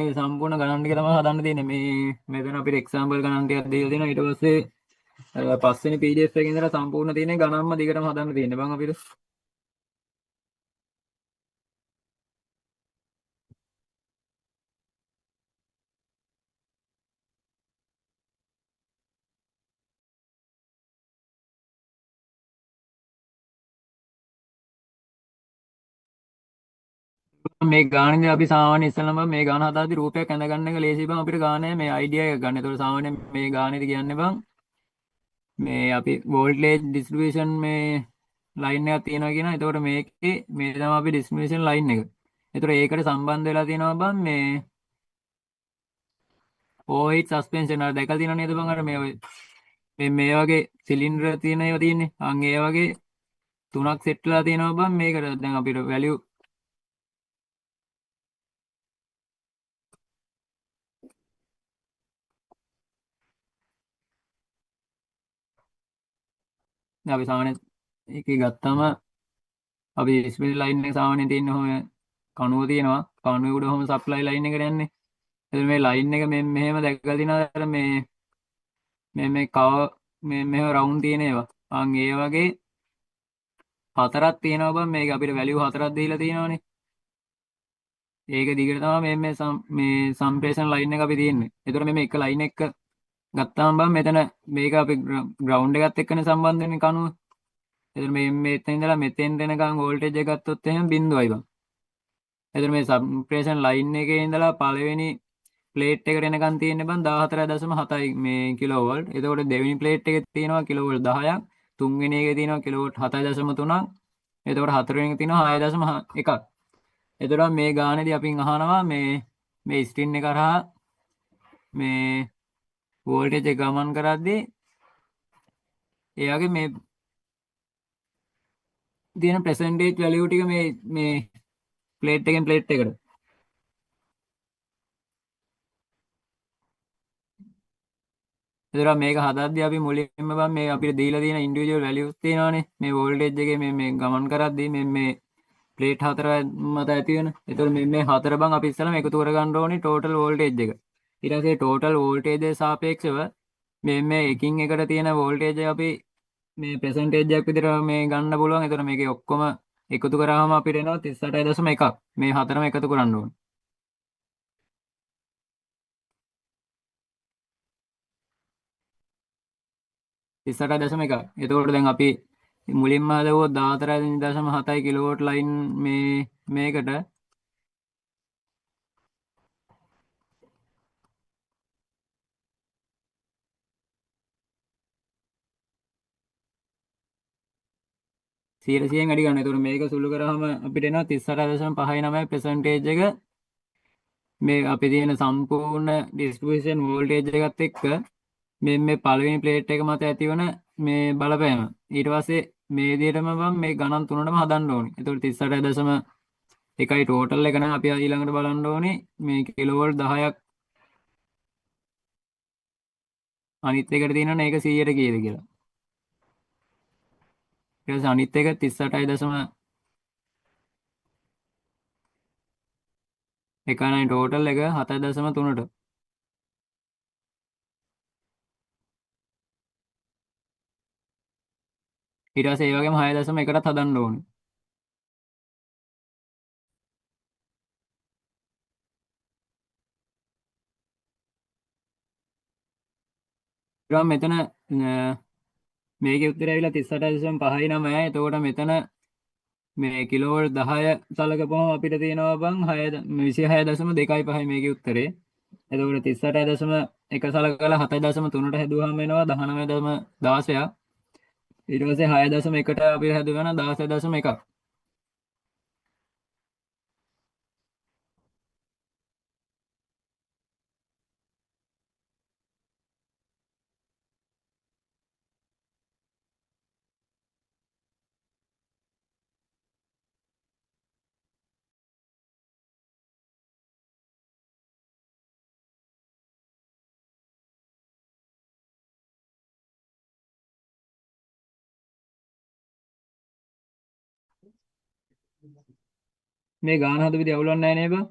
මේ සම්පූර්ණ ගණන් ටික තමයි හදන්න තියෙන්නේ. මෙතන අපිට එක්සැම්පල් ගණන් ටිකක් දීලා තියෙනවා. ඊට පස්සේ පස්වෙනි PDF එකේ ඉඳලා සම්පූර්ණ තියෙන්නේ ගණන්ම දිගටම හදන්න තියෙන්නේ බං අපිට. මේ ගානේදී අපි සාමාන්‍ය ඉස්සෙල්ලාම මේ ගාන හදාද්දි රූපයක් ඇඳගන්න එක ලේසි බං අපිට ගානේ මේ අයිඩියා එක ගන්න. ඒතකොට සාමාන්‍යයෙන් මේ ගානේදී කියන්නේ බං මේ අපි වෝල්ටේජ් ඩිස්ට්‍රිබියුෂන් මේ ලයින් එකක් තියෙනවා කියනවා. එතකොට මේකේ මේ තමයි අපි ඩිස්ට්‍රිබියුෂන් ලයින් එක. එතකොට ඒකට සම්බන්ධ වෙලා තියෙනවා බං මේ ඕහිට් සස්පෙන්ෂන් අර දැකලා තියෙනව නේද බං අර මේ වගේ සිලින්ඩර් තියෙන ඒවා තියෙන්නේ. අන් ඒ වගේ තුනක් සෙට් වෙලා තියෙනවා බං මේකට. දැන් අපිට වැලියු අපි සාමාන්‍ය එකේ ගත්තාම අපි ස්පීඩ් ලයින් එක සාමාන්‍යයෙන් තියෙන ඔහොම කණුව තියෙනවා. කණුවේ උඩ ඔහොම සප්ලයි ලයින් එකට යන්නේ. එතකොට මේ ලයින් එක මෙහෙම දැකලා තියෙනවා මේ කව මෙහෙම රවුන්ඩ් තියෙන ඒවා. අන් ඒ වගේ හතරක් තියෙනවා බං මේක අපිට වැලියු හතරක් දීලා තියෙනවානේ. ඒක දිගට තමයි මේ සම්ප්‍රේෂණ ලයින් එක අපි තියෙන්නේ. ඒතර මේ එක ලයින් එක ගත්තාම බං මෙතන මේක අපි ග්‍රවුන්ඩ් එකත් එක්කනේ සම්බන්ධ වෙන්නේ කණුව. එතන මේ මෙතන ඉඳලා මෙතෙන්ට එනකන් වෝල්ටේජ් එක ගත්තොත් එහෙනම් 0යි බං. එතන මේ සම්ප්‍රේෂන් ලයින් එකේ ඉඳලා පළවෙනි ප්ලේට් එකට එනකන් තියෙන්නේ බං 14.7යි මේ කිලෝවෝල්ට්. එතකොට දෙවෙනි ප්ලේට් එකේ තියෙනවා කිලෝවෝල්ට් 10ක්. තුන්වෙනි එකේ තියෙනවා කිලෝවෝල්ට් 7.3ක්. එතකොට හතරවෙනි එකේ තියෙනවා 6.1ක්. එතකොට මේ ගානේදී අපින් අහනවා මේ ස්ක්‍රීන් එක කරා මේ වෝල්ටේජ් එක ගමන් කරද්දී එයාගේ මේ තියෙන percentage value ටික මේ ප්ලේට් එකෙන් ප්ලේට් එකට. එතකොට මේක හදද්දී අපි මුලින්ම බං මේ අපිට දීලා තියෙන ඉන්ඩිවිජුවල් වැලියුස් තියෙනවානේ. මේ වෝල්ටේජ් එකේ මේ ගමන් කරද්දී මේ ප්ලේට් හතර මත ඇති වෙන. එතකොට මේ හතර බං අපි ඉස්සෙල්ලාම එකතු කරගන්න ඕනේ ටෝටල් වෝල්ටේජ් එක. ඊට පස්සේ ටෝටල් වෝල්ටේජ් එක සාපේක්ෂව මේ එකින් එකට තියෙන වෝල්ටේජ් එක අපි මේ percentage එකක් විදිහට මේ ගන්න පුළුවන්. එතකොට මේකේ ඔක්කොම එකතු කරාම අපිට එනවා 38.1ක්. මේ හතරම එකතු කරන්න ඕනේ. 38.1. එතකොට දැන් අපි මුලින්ම හදවුවොත් 14.7 කිලෝවෝල්ට් ලයින් මේකට සියයෙන් වැඩි ගන්න. එතකොට මේක සුළු කරාම අපිට එනවා 38.59 percentage එක මේ අපි තියෙන සම්පූර්ණ ඩිස්ට්‍රිබියුෂන් වෝල්ටේජ් එකත් එක්ක මේ පළවෙනි ප්ලේට් එක මත ඇතිවන මේ බලපෑම. ඊට පස්සේ මේ විදිහටම මම මේ ගණන් තුනටම හදන්න ඕනේ. එතකොට 38.1යි ටෝටල් එක නම් අපි ඊළඟට බලන්න ඕනේ මේ කිලෝවෝල්ට් 10ක් අනිත් එකට තියෙනවනේ ඒක 100ට කීයද කියලා. ඊට පස්සේ අනිත් එක 38.1යි ටෝටල් එක 7.3ට. ඊට පස්සේ ඒ වගේම 6.1ටත් හදන්න ඕනේ. ඊට පස්සේ මෙතන මේකේ උත්තරය ඇවිල්ලා 38.59. එතකොට මෙතන මේ කිලෝවෝල්ට් 10 සලකපුවම අපිට තියෙනවා බං 26.25 මේකේ උත්තරේ. එතකොට 38.1 සලකලා 7.3ට හැදුවාම එනවා 19.16. ඊට පස්සේ 6.1ට අපි හැදුවා නම් 16.1. මේ ගාන හදපිට අවුලක් නැහැ නේ බං.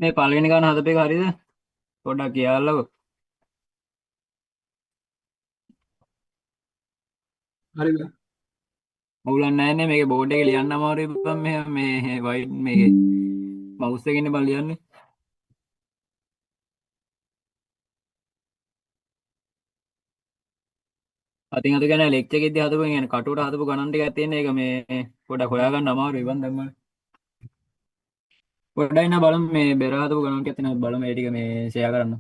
මේ පළවෙනි ගාන හදපේක හරිද? පොඩ්ඩක් කියන්නකෝ. හරිද? අවුලක් නැහැනේ මේකේ බෝඩ් එකේ ලියන්න අමාරුයි බං මේ වයිට් මේකේ මවුස් එකකින් බං ලියන්නේ. අතින් අත කියන්නේ ලෙක්චර් එකේදී හදපු කියන්නේ කටුවට හදපු ගණන් ටිකක් තියෙන එක මේ පොඩ්ඩක් හොයාගන්න අමාරුයි බං දැන් මම. පොඩ්ඩක් ඉන්න බලමු මේ බෙර හදපු ගණන් ටිකක් තියෙනවා බලමු ඒ ටික මේ ෂෙයා කරන්න.